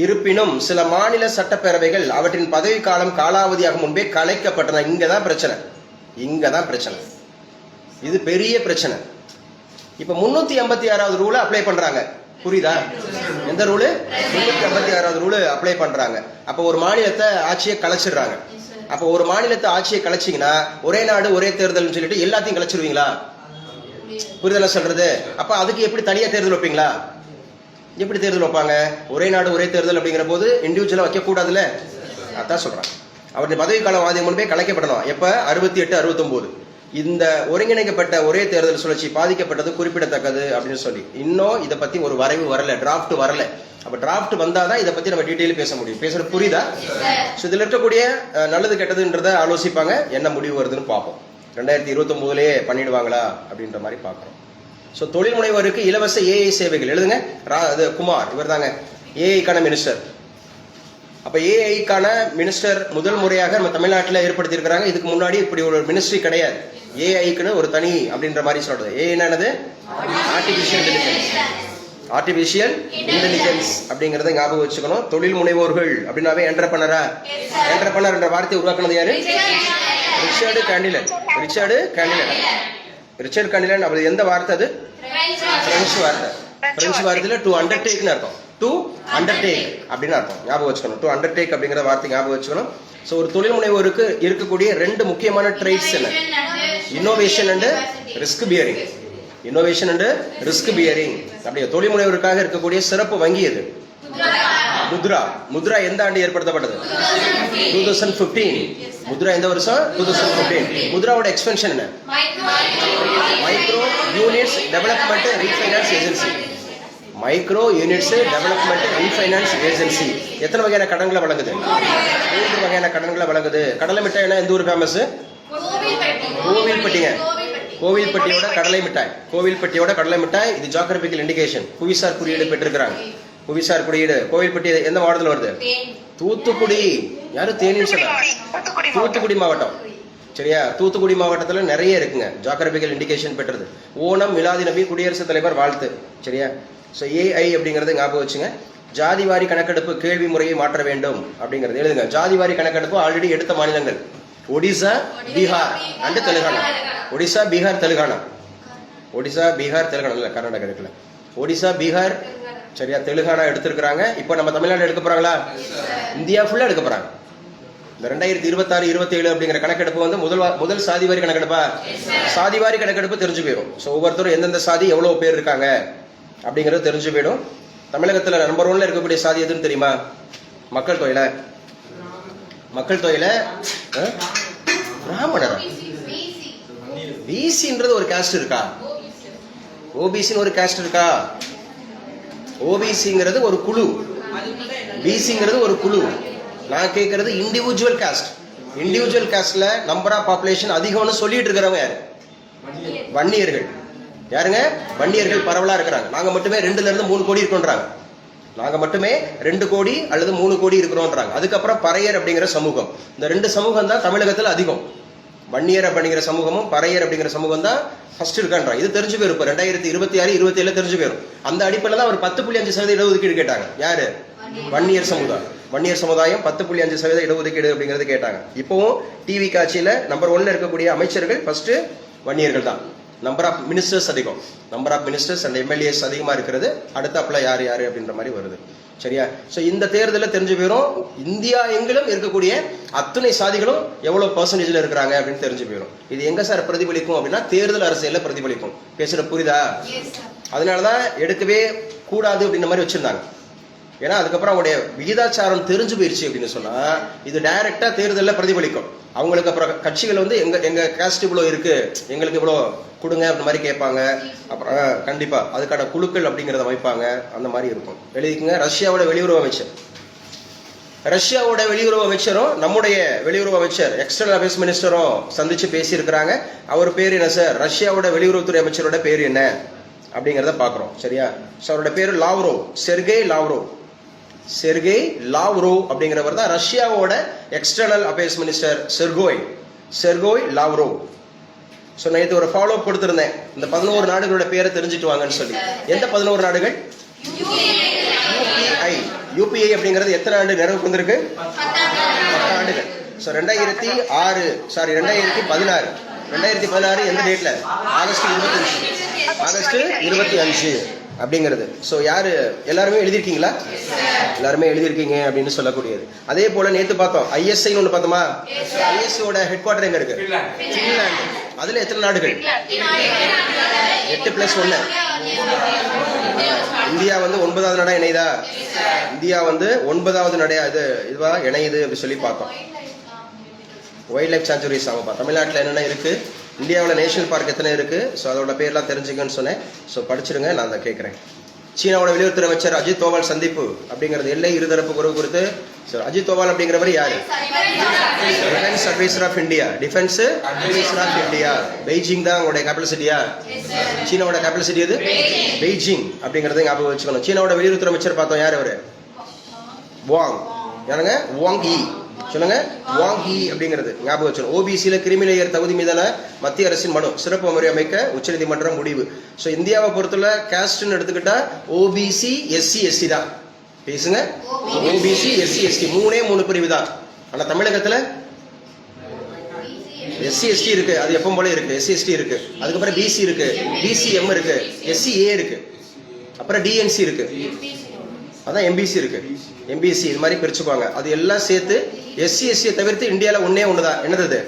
இருப்பினும் சில மாநில சட்டப்பேரவைகள் அவற்றின் பதவி காலம் காலாவதியாக முன்பே கலைக்கப்பட்டன. இங்கதான் பிரச்சனை. இது பெரிய பிரச்சனை. இப்ப 356வது ரூலை அப்ளை பண்றாங்க. புரியுதா? எந்த ரூலு? 356வது ரூலு அப்ளை பண்றாங்க. அப்ப ஒரு மாநிலத்தை ஆட்சியை கலைச்சிடுறாங்க. அப்ப ஒரு மாநிலத்தை ஆட்சியை கலைச்சிங்கன்னா ஒரே நாடு ஒரே தேர்தல் சொல்லிட்டு எல்லாத்தையும் கலைச்சிருவீங்களா? புரிதல சொல்றது? அப்ப அதுக்கு எப்படி தனியா தேர்தல் வைப்பீங்களா? எப்படி தேர்தல் வைப்பாங்க? ஒரே நாடு ஒரே தேர்தல் அப்படிங்கிற போது இண்டிவிஜுவலா வைக்க கூடாதுல்ல. அதான் சொல்றாங்க. அவருடைய பதவி காலம் ஆதி முன்பே கலைக்கப்படணும். எப்ப? 68, 69. இந்த ஒருங்கிணைக்கப்பட்ட ஒரே தேர்தல் சுழற்சி பாதிக்கப்பட்டது குறிப்பிடத்தக்கது அப்படின்னு சொல்லி இன்னும் இதை பத்தி ஒரு வரைவு வரல, டிராஃப்ட் வரல. அப்ப டிராஃப்ட் வந்தாதான் இதை பத்தி நம்ம டீட்டெயில் பேச முடியும். பேசுறது புரியுதா? இதுல இருக்கக்கூடிய நல்லது கெட்டதுன்றத ஆலோசிப்பாங்க. என்ன முடிவு வருதுன்னு பார்ப்போம். 2029லயே பண்ணிடுவாங்களா அப்படின்ற மாதிரி பார்க்கறோம். ஸோ தொழில் முனைவோருக்கு இலவச ஏஐ சேவைகள். எழுதுங்க. குமார் இவர் தாங்க ஏஐக்கான மினிஸ்டர். அப்ப ஏஐக்கான மினிஸ்டர் முதல் முறையாக நம்ம தமிழ்நாட்டில் ஏற்படுத்தி இருக்கிறாங்க. இதுக்கு முன்னாடி இப்படி ஒரு மினிஸ்ட்ரி கிடையாது. ஏஐக்குன்னு ஒரு தனி அப்படின்ற மாதிரி சொல்றது. ஏஐ என்னது? ஆர்டிபிஷியல் இன்டெலிஜென்ஸ் அப்படிங்கறத ஞாபகம் வச்சுக்கணும். தொழில் முனைவோர்கள் அப்படின்னாவே என்டர்பிரனர் என்ற வார்த்தையை உருவாக்குனது யாரு? ரிச்சர்ட் கேண்டிலன். அவர் எந்த வார்த்தை? அது பிரெஞ்சு வார்த்தை. பிரெஞ்சு வார்த்தையில டு அண்டர்டேக்னு அர்த்தம். டு அண்டர்டேக் அப்படின்னு அர்த்தம். ஞாபகம் வச்சுக்கணும். டு அண்டர்டேக் அப்படிங்கிற வார்த்தை ஞாபகம் வச்சுக்கணும். ஸோ ஒரு தொழில் முனைவோருக்கு இருக்கக்கூடிய 2 முக்கியமான ட்ரைட்ஸ் என்ன? Innovation and risk bearing. அப்படியே தொழில் முனைவோருக்காக இருக்கக்கூடிய சிறப்பு வங்கி எது? முத்ரா. முத்ரா எந்த ஆண்டு ஏற்படுத்தப்பட்டது? 2015. முத்ரா எந்த வருஷம்? 2015. முத்ராவோட எக்ஸ்பென்ஷன் என்ன? Micro units development refinance agency. Micro units development refinance agency எத்தனை வகையான கடன்களை வழங்குது? 3 வகையான கடன்களை வழங்குது. கடலை மிட்டாய் எந்த ஊர் ஃபேமஸ்? கோவில்பட்டிங்க. கோவில்பட்டியோட கடலை மிட்டாய். கோவில்பட்டியோட கடலை மிட்டாய். இது ஜியோகிராபிக்கல் இண்டிகேஷன், புவிசார் குறியீடு பெற்றிருக்கிறாங்க. புவிசார் குறியீடு. கோவில்பட்டி எந்த மாவட்டத்தில் வருது? தூத்துக்குடி. யாரும் தேனின்னு சொல்றாங்க? தூத்துக்குடி மாவட்டம். சரியா? தூத்துக்குடி மாவட்டத்தில் நிறைய இருக்குங்க ஜியோகிராபிக்கல் இண்டிகேஷன் பெற்றது. ஓணம், மிலாதி நபி, குடியரசுத் தலைவர் வாழ்த்து. சரியா? ஸோ ஏஐ அப்படிங்கிறது ஞாபகம் வச்சுங்க. ஜாதிவாரி கணக்கெடுப்பு கேள்வி முறையை மாற்ற வேண்டும் அப்படிங்கிறது எழுதுங்க. ஜாதிவாரி கணக்கெடுப்பு ஆல்ரெடி எடுத்த மாநிலங்கள் ஒடிசா, பீகார் அண்ட் தெலுங்கானா. ஒடிசா, பீகார், தெலுங்கானா. ஒடிசா, பீகார், தெலுங்கானா இல்லை, கர்நாடகா இருக்குல்ல. ஒடிசா, பீகார், சரியா, தெலுங்கானா எடுத்திருக்கிறாங்க. இப்போ நம்ம தமிழ்நாடு எடுக்க போறாங்களா? இந்தியா ஃபுல்லா எடுக்க போறாங்க. இந்த 2026, 27 அப்படிங்கிற கணக்கெடுப்பு வந்து முதல் சாதிவாரி கணக்கெடுப்பா? சாதிவாரி கணக்கெடுப்பு தெரிஞ்சு போயிடும். ஸோ ஒவ்வொருத்தரும் எந்தெந்த சாதி எவ்வளவு பேர் இருக்காங்க அப்படிங்கிறது தெரிஞ்சு போயிடும். தமிழகத்தில் நம்பர் 1ல இருக்கக்கூடிய சாதி எதுன்னு தெரியுமா? மக்கள் தொகையில பிராமணரா? பிசின்றது ஒரு காஸ்ட் இருக்கா? ஓபிசின்னு ஒரு காஸ்ட் இருக்கா? ஓபிசிங்கிறது ஒரு குழு, பிசிங்கிறது ஒரு குழு. நான் கேட்கறது இண்டிவிஜுவல் காஸ்ட். இண்டிவிஜுவல் காஸ்ட்ல நம்பர் ஆஃப் பாப்புலேஷன் அதிகம்னு சொல்லிட்டு இருக்கிறவங்க யாரு? வன்னியர்கள். யாருங்க? வன்னியர்கள் பரவலா இருக்கிறாங்க. நாங்க மட்டுமே 2ல இருந்து 3 கோடி இருக்கோன்றாங்க. நாங்க மட்டுமே 2 கோடி அல்லது 3 கோடி இருக்கிறோன்றாங்க. அதுக்கப்புறம் பறையர் அப்படிங்கிற சமூகம். இந்த 2 சமூகம் தான் தமிழகத்தில் அதிகம். வன்னியர் அப்படிங்கிற சமூகமும் பறையர் அப்படிங்கிற சமூகம் தான் ஃபர்ஸ்ட் இருக்கான்றாங்க. இது தெரிஞ்சு போயிரும். இப்போ 2026, 27 தெரிஞ்சு போயிரும். அந்த அடிப்படையில் தான் ஒரு 10.5% இடஒதுக்கீடு கேட்டாங்க. யாரு? வன்னியர் சமுதாயம். வன்னியர் சமுதாயம் 10.5% இடஒதுக்கீடு அப்படிங்கிறது கேட்டாங்க. இப்போவும் டிவி காட்சியில நம்பர் 1ல இருக்கக்கூடிய அமைச்சர்கள் ஃபர்ஸ்ட் வன்னியர்கள் தான். நம்பர் ஆஃப் மினிஸ்டர்ஸ் அதிகம். Number of ministers and MLAs அதிகமா இருக்கிறது. அடுத்தாப்புல யாரு அப்படின்ற மாதிரி வருது. சரியா? சோ இந்த தேர்தலில் தெரிஞ்சு போயிரும் இந்தியா எங்கிலும் இருக்கக்கூடிய அத்தனை சாதிகளும் எவ்வளவு பெர்சன்டேஜ்ல இருக்கிறாங்க அப்படின்னு தெரிஞ்சு போயிரும். இது எங்க சார் பிரதிபலிக்கும் அப்படின்னா தேர்தல் அரசியல்ல பிரதிபலிக்கும். பேசுற புரியுதா? அதனாலதான் எடுக்கவே கூடாது அப்படின்ற மாதிரி வச்சிருந்தாங்க. ஏன்னா அதுக்கப்புறம் அவங்களுடைய விகிதாச்சாரம் தெரிஞ்சு போயிருச்சு அப்படின்னு சொன்னா இது டைரக்டா தேர்தலில் பிரதிபலிக்கும். அவங்களுக்கு அப்புறம் கட்சிகள் வந்து எங்க காஸ்ட் இவ்வளோ இருக்கு, எங்களுக்கு இவ்வளோ கொடுங்க அப்படி மாதிரி கேட்பாங்க. அப்புறம் கண்டிப்பா அதுக்கான குழுக்கள் அப்படிங்கிறத வைப்பாங்க. அந்த மாதிரி இருக்கும். எழுதிக்குங்க. ரஷ்யாவோட வெளியுறவு அமைச்சர், ரஷ்யாவோட வெளியுறவு அமைச்சரும் நம்முடைய வெளியுறவு அமைச்சர் எக்ஸ்டர்னல் அஃபேர்ஸ் மினிஸ்டரும் சந்திச்சு பேசி இருக்கிறாங்க. அவர் பேர் என்ன சார்? ரஷ்யாவோட வெளியுறவுத்துறை அமைச்சரோட பேர் என்ன அப்படிங்கிறத பாக்குறோம். சரியா? அவரோட பேரு Lavrov, Sergey Lavrov. Sergey Lavrov அப்படிங்கிறவர் தான் ரஷ்யாவோட external affairs minister. Sergey Lavrov. So நேற்று ஒரு ஃபாலோ அப் கொடுத்திருந்தேன். இந்த 11 நாடுகளோட பேரை தெரிஞ்சுட்டு வாங்கன்னு சொல்லி. எந்த 11 நாடுகள்? யூபிஐ. யூபிஐ அப்படிங்கிறது எத்தனை ஆண்டு நிறைவுக்கு வந்திருக்கு? 10 ஆண்டுகள். ஸோ 2016 எந்த டேட்ல? ஆகஸ்ட் 25 அப்படிங்கிறது. ஸோ யாரு எல்லாருமே எழுதியிருக்கீங்களா? எல்லாருமே எழுதியிருக்கீங்க அப்படின்னு சொல்லக்கூடியது. அதே போல நேற்று பார்த்தோம் ஐஎஸ்ஐ ஒன்று பார்த்தோமா? ஐஎஸ்ஐயோட ஹெட் குவார்டர் எங்க இருக்கு? பின்லாந்து. அதுல எத்தனை நாடுகள்? 8+1. இந்தியா வந்து 9வது நாடா இணையுதா? இந்தியா வந்து 9வது நடையா இதுவா இணையுது அப்படி சொல்லி பார்த்தோம். வைல்ட் லைஃப் சாங்சுரிஸ் ஆகும்பா. தமிழ்நாட்டில் என்னென்ன இருக்கு, இந்தியாவில் நேஷனல் பார்க் எத்தனை இருக்கு, ஸோ அதோட பேர்லாம் தெரிஞ்சுக்கன்னு சொன்னேன். ஸோ படிச்சிருங்க. நான் அதை கேட்குறேன். சீனாவோட வெளியுறவுத்துறை அமைச்சர் அஜித் தோவால் சந்திப்பு அப்படிங்கிறது எல்லை இருதரப்பு உறவு குறித்து. அஜித் தோவால் அப்படிங்கிறவர் யாரு? Defence adviser of India. Defence adviser of India. Beijing தான் உங்களுடைய கேபிட்டல் சிட்டியா? சீனாவோட கேபிட்டல் சிட்டி எது? பெய்ஜிங் அப்படிங்கறத ஞாபகம் வச்சுக்கணும். சீனாவோட வெளியுறவுத்துறை அமைச்சர் பார்த்தோம். யார் அவரு? வாங். யாருங்க? வாங் யி. சொல்லுங்க. வாங் யி அப்படிங்கிறது ஞாபகம் வச்சுக்கணும். ஓபிசியில கிரிமிலேயர் தகுதி மீதான மத்திய அரசின் மனு சிறப்பு முறை அமைக்க உச்சநீதிமன்றம் முடிவு. ஸோ இந்தியாவை பொறுத்துள்ள காஸ்ட்னு எடுத்துக்கிட்டா ஓபிசி, எஸ்சி, எஸ்டி தான். பேசுங்க. ஓபிசி, எஸ்சி, எஸ்டி 3 பிரிவு தான். ஆனா தமிழகத்துல எஸ்சி எஸ்டி இருக்கு. அது எப்பவும் போல இருக்கு. எஸ்சி எஸ்டி இருக்கு. அதுக்கப்புறம் பிசி இருக்கு, பிசிஎம் இருக்கு, எஸ்சிஏ இருக்கு, அப்புறம் டிஎன்சி இருக்கு, அதான் எம்பிசி இருக்கு. எம்பிசி இது மாதிரி பிரிச்சுக்குவாங்க. அது எல்லாம் சேர்த்து எஸ்சி எஸ்சியை தவிர்த்து இந்தியாவில் ஒண்ணு தான். என்னது?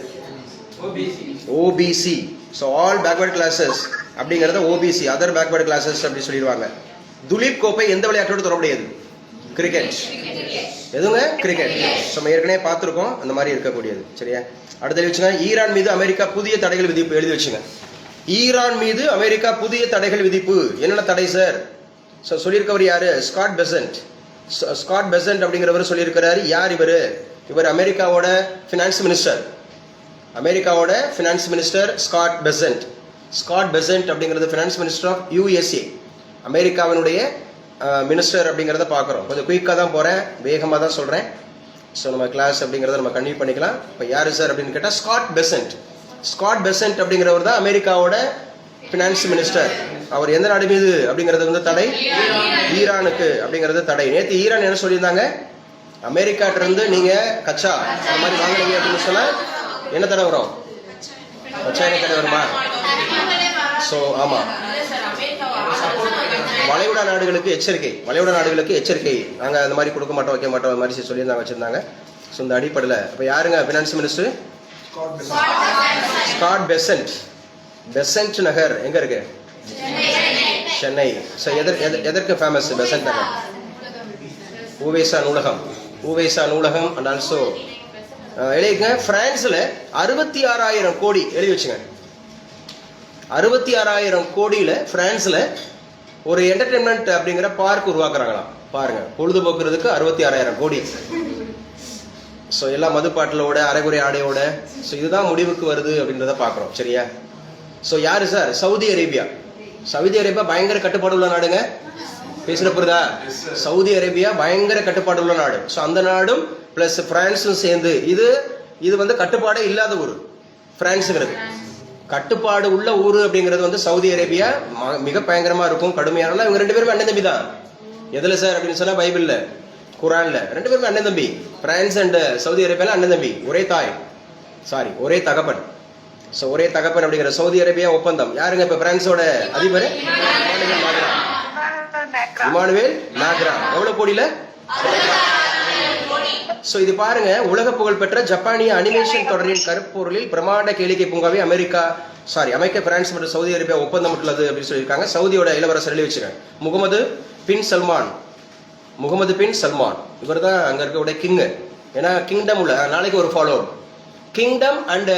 OBC. So all backward classes அப்படிங்கறத ஓபிசி, அதர் பேக்வர்ட் கிளாஸஸ் அப்படி சொல்லிடுவாங்க. துலீப் கோப்பை எந்த விளையாட்டோடு தொடர்புடையது? கிரிக்கெட். எதுங்க? கிரிக்கெட். நம்ம ஏற்கனவே பார்த்துருக்கோம் அந்த மாதிரி இருக்கக்கூடியது. சரியா? அடுத்த வச்சுங்க, ஈரான் மீது அமெரிக்கா புதிய தடைகள் விதிப்பு. எழுதி வச்சுங்க, ஈரான் மீது அமெரிக்கா புதிய தடைகள் விதிப்பு. என்னென்ன தடை சார்? சொல்லியிருக்கவர் யாரு? ஸ்காட் பெசன்ட். ஸ்காட் பெசன்ட் அப்படிங்கிறவர் சொல்லியிருக்கிறாரு. யார் இவர்? இவர் அமெரிக்காவோட ஃபினான்ஸ் மினிஸ்டர். அமெரிக்காவோட finance minister Scott Besant. Scott Besant அப்படிங்கிறது ஃபினான்ஸ் மினிஸ்டர் ஆஃப் யூஎஸ்ஏ, அமெரிக்காவினுடைய மினிஸ்டர் அப்படிங்கிறத பார்க்குறோம். கொஞ்சம் குயிக்காக தான் போகிறேன், வேகமாக தான் சொல்கிறேன். ஸோ நம்ம கிளாஸ் அப்படிங்கிறத நம்ம கன்டினியூ பண்ணிக்கலாம். இப்போ யார் சார் அப்படின்னு கேட்டால் ஸ்காட் பெசன்ட். ஸ்காட் பெசன்ட் அப்படிங்கிறவர் தான் அமெரிக்காவோட ஃபினான்ஸ் மினிஸ்டர். அவர் எந்த நாடு மீது அப்படிங்கிறது வந்து தடை? ஈரானுக்கு அப்படிங்கிறது தடை. நேற்று ஈரான் என்ன சொல்லியிருந்தாங்க? அமெரிக்காட்டிலிருந்து நீங்கள் கச்சா அந்த மாதிரி வாங்கினீங்க அப்படின்னு சொன்னால் என்ன தடை வரும்? கச்சா என்ன தடை வருமா? ஸோ ஆமாம், வளைகுடா நாடுகளுக்கு எச்சரிக்கை. வளைகுடா நாடுகளுக்கு எச்சரிக்கை, நாங்கள் அந்த மாதிரி கொடுக்க மாட்டோம், வைக்க மாட்டோம், அந்த மாதிரி சொல்லியிருந்தாங்க, வச்சிருந்தாங்க. ஸோ இந்த அடிப்படையில் இப்போ யாருங்க finance minister? Scott Bessent. Besant Nagar எங்க இருக்கு? சென்னை. ஸோ எதற்கு ஃபேமஸ் பெசன்ட் நகர்? ஊவேசா நூலகம். ஊவேசா நூலகம். அண்ட் ஆல்சோ எழுதிங்க, பிரான்ஸ்ல 66,000 கோடி எழுதி வச்சுங்க. 66,000 கோடியில பிரான்ஸ்ல ஒரு என்டர்டைன்மெண்ட் அப்படிங்கிற பார்க் உருவாக்குறாங்களாம். பாருங்க, பொழுதுபோக்குறதுக்கு 66,000 கோடி. ஸோ எல்லா மதுப்பாட்டிலோட அரைகுறை ஆடையோட. ஸோ இதுதான் முடிவுக்கு வருது அப்படின்றத பார்க்குறோம். சரியா? ஸோ யாரு sir? Saudi Arabia. Saudi Arabia பயங்கர கட்டுப்பாடு உள்ள நாடுங்க. பேசுற புரியுதா? சவுதி அரேபியா பயங்கர கட்டுப்பாடு உள்ள நாடு. ஸோ அந்த நாடும் பிளஸ் பிரான்ஸும் சேர்ந்து இது வந்து கட்டுப்பாடே இல்லாத ஊர். பிரான்ஸுங்கிறது கட்டுப்பாடு உள்ள ஊர் அப்படிங்கிறது வந்து சவுதி அரேபியா மிக பயங்கரமா இருக்கும், கடுமையான. இவங்க 2 பேருமே அண்ணன் தம்பி தான். எதுல சார் அப்படின்னு சொன்னா பைபிள்ல, குரான்ல 2 பேருமே அண்ணன் தம்பி. பிரான்ஸ் அண்ட் சவுதி அரேபியால அண்ணன் தம்பி, ஒரே தாய், சாரி ஒரே தகப்பன். ஸோ ஒரே தகப்பன் அப்படிங்கிற சவுதி அரேபியா ஒப்பந்தம். யாருங்க இப்ப பிரான்ஸோட அதிபர்? Emmanuel Macron. எவ்வளவு கோடியில? சோ இது பாருங்க, உலக புகழ் பெற்ற ஜப்பானிய அனிமேஷன் தொடரின் கருப்பொருளில் பிரமாண்ட கேளிக்கை பூங்காவை அமைக்க பிரான்ஸ் மற்றும் சவுதி அரேபியா ஒப்பந்தம் உள்ளது அப்படின்னு சொல்லியிருக்காங்க. சவுதியோட இளவரசர் எழுதி வச்சிருக்காங்க, முகமது பின் சல்மான். இவர் தான் அங்க இருக்கக்கூடிய கிங். ஏன்னா கிங்டம் உள்ள நாளைக்கு ஒரு ஃபாலோ கிங்டம் அண்ட்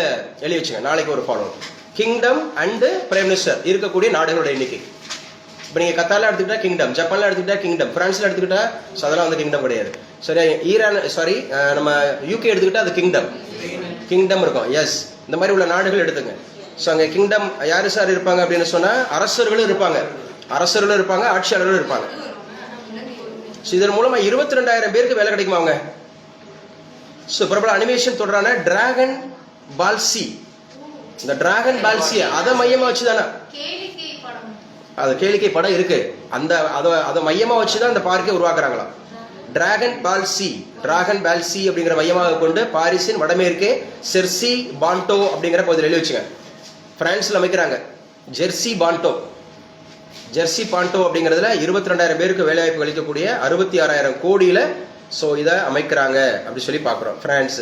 எழுதி வச்சுங்க, நாளைக்கு ஒரு follow kingdom and prime minister இருக்கக்கூடிய நாடுகளோட எண்ணிக்கை. இப்போ நீங்கள் கத்தாரில் எடுத்துக்கிட்டா கிங்டம், ஜப்பானில் எடுத்துக்கிட்டா கிங்டம், பிரான்ஸில் எடுத்துக்கிட்டா அதெல்லாம் வந்து கிங்டம் கிடையாது. சரியா? நம்ம யூகே எடுத்துக்கிட்டா அது கிங்டம் இருக்கும். எஸ், இந்த மாதிரி உள்ள நாடுகள் எடுத்துங்க. ஸோ அங்கே கிங்டம் யாரு சார் இருப்பாங்க அப்படின்னு சொன்னால் அரசர்களும் இருப்பாங்க, ஆட்சியாளர்களும் இருப்பாங்க. ஸோ இதன் மூலமா 22,000 பேருக்கு வேலை கிடைக்குமா அவங்க? ஸோ பிரபல அனிமேஷன் தொடரான டிராகன் பால்சி. இந்த டிராகன் பால்சி அதை மையமா வச்சுதானே அது கேளிக்கை படம் இருக்கு. அதை மையமா வச்சுதான் அந்த பார்க்கை உருவாக்குறாங்களாம். டிராகன் பால்சி அப்படிங்கிற மையமாக கொண்டு பாரிஸின் வடமேற்கே செர்சி பாண்டோ அப்படிங்கிற பகுதியில் எழுதி வச்சுங்க. பிரான்ஸ்ல அமைக்கிறாங்க ஜெர்சி பாண்டோ அப்படிங்கிறதுல 22,000 பேருக்கு வேலைவாய்ப்பு அளிக்கக்கூடிய 66,000 கோடியில ஸோ இதை அமைக்கிறாங்க அப்படி சொல்லி பார்க்குறோம் பிரான்ஸ்.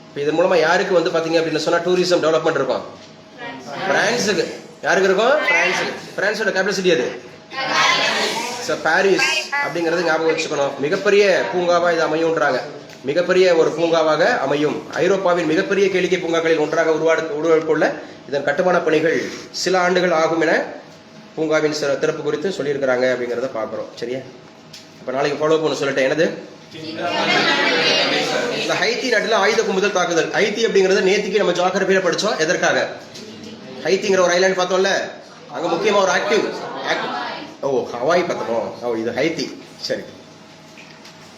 இப்போ இதன் மூலமா யாருக்கு வந்து பார்த்தீங்க அப்படின்னு சொன்னா டூரிசம் டெவலப்மெண்ட் இருக்கும்? பிரான்ஸுக்கு. யாருக்கு இருக்கும்? பிரான்ஸுக்கு. பிரான்ஸோட கேபிட்டல் சிட்டி அது பாரிஸ் அப்படிங்கறது ஞாபகம் வச்சுக்கணும். மிகப்பெரிய பூங்காவா இது அமையும்ன்றாங்க. மிகப்பெரிய ஒரு பூங்காவாக அமையும். ஐரோப்பாவின் மிகப்பெரிய கேளிக்கை பூங்காக்களில் ஒன்றாக உருவாக்கொள்ள இதன் கட்டுமான பணிகள் சில ஆண்டுகள் ஆகும் என பூங்காவின் திறப்பு குறித்து சொல்லியிருக்கிறாங்க அப்படிங்கிறத பார்க்குறோம். சரியா? இப்போ நாளைக்கு ஃபாலோ பண்ண சொல்லிட்டேன். என்னது? இந்த ஹைத்தி நாட்டில் ஆயுத கும்பல் தாக்குதல். ஹைத்தி அப்படிங்கிறது நேத்திக்கு நம்ம ஜியோகிராஃபியில படிச்சோம். எதற்காக? ஹைத்திங்கிற ஒரு ஐலாண்ட் பார்த்தோம்ல, அங்க முக்கியமா ஒரு ஹவாய் பார்த்தோம். இது ஹைத்தி. சரி,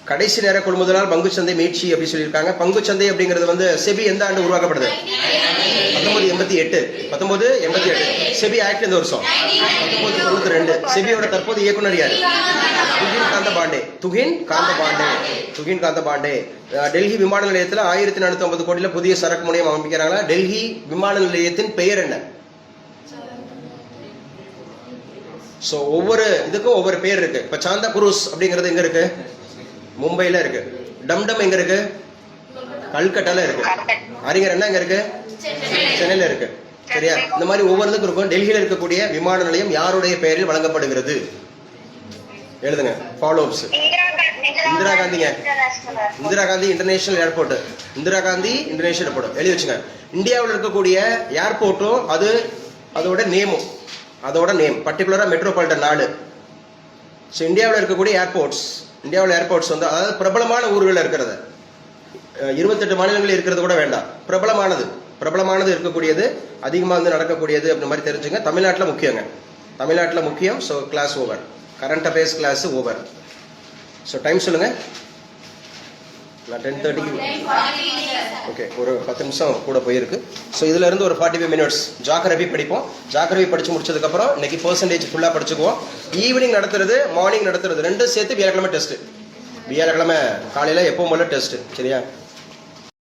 கடைசி நேர கொள்முதலால் பங்குச்சந்தை மீட்சி அப்படி சொல்லியிருக்காங்க. பங்குச்சந்தை அப்படிங்கிறது வந்து செபி எந்த ஆண்டு உருவாக்கப்படுது? 1988. செபி ஆக்ட் இந்த வருஷம் 1992. செபியோட தற்போது இயக்குனர் யாரு? துகின் காந்த பாண்டே. டெல்லி விமான நிலையத்தில் 1450 கோடியில புதிய சரக்கு முனையம் அமைக்கிறாங்களா? டெல்லி விமான நிலையத்தின் பெயர் என்ன? சோ ஒவ்வொரு இதுக்கும் ஒவ்வொரு பேர் இருக்கு. இப்ப சாந்தா குரூஸ் அப்படிங்கிறது எங்க இருக்கு? மும்பைல இருக்கு. டம்டம் எங்க இருக்கு? கல்கட்டால இருக்கு. அறிஞர் என்ன எங்க இருக்கு? சென்னையில இருக்கு. சரியா? இந்த மாதிரி ஒவ்வொருத்துக்கும் இருக்கும். டெல்லியில இருக்கக்கூடிய விமான நிலையம் யாருடைய பெயரில் வழங்கப்படுகிறது? எழுதுங்க. ஃபாலோஅப்ஸ். இந்திரா காந்திங்க, Indira Gandhi international airport, Indira Gandhi international airport எழுதி வச்சுங்க. இந்தியாவில் இருக்கக்கூடிய ஏர்போர்ட்டும் அதோட நேமும், அதோட நேம் பர்டிகுலரா மெட்ரோபாலிட்டன் 4. ஸோ இந்தியாவில் இருக்கக்கூடிய ஏர்போர்ட்ஸ், இந்தியாவில் ஏர்போர்ட்ஸ் வந்து அதாவது பிரபலமான ஊர்களில் இருக்கிறது, 28 மாநிலங்கள் இருக்கிறது கூட வேண்டாம், பிரபலமானது இருக்கக்கூடியது, அதிகமாக வந்து நடக்கக்கூடியது அப்படி மாதிரி தெரிஞ்சுங்க. தமிழ்நாட்டில் முக்கியங்க, தமிழ்நாட்டில் முக்கியம். So class over, current affairs class over. So time சொல்லுங்க. நான் 10:30க்கு ஓகே, ஒரு 10 நிமிஷம் கூட போயிருக்கு. ஸோ இதுல இருந்து ஒரு 45 மினிட்ஸ் ஜாகிரபி படிப்போம். ஜாகிரபி படிச்சு முடிச்சதுக்கப்புறம் இன்னைக்கு பெர்சன்டேஜ் ஃபுல்லாக படிச்சுக்குவோம். ஈவினிங் நடத்துறது, மார்னிங் நடத்துறது ரெண்டும் சேர்த்து வியாழக்கிழமை டெஸ்ட். வியாழக்கிழமை காலையில் எப்பவும் போல டெஸ்ட். சரியா?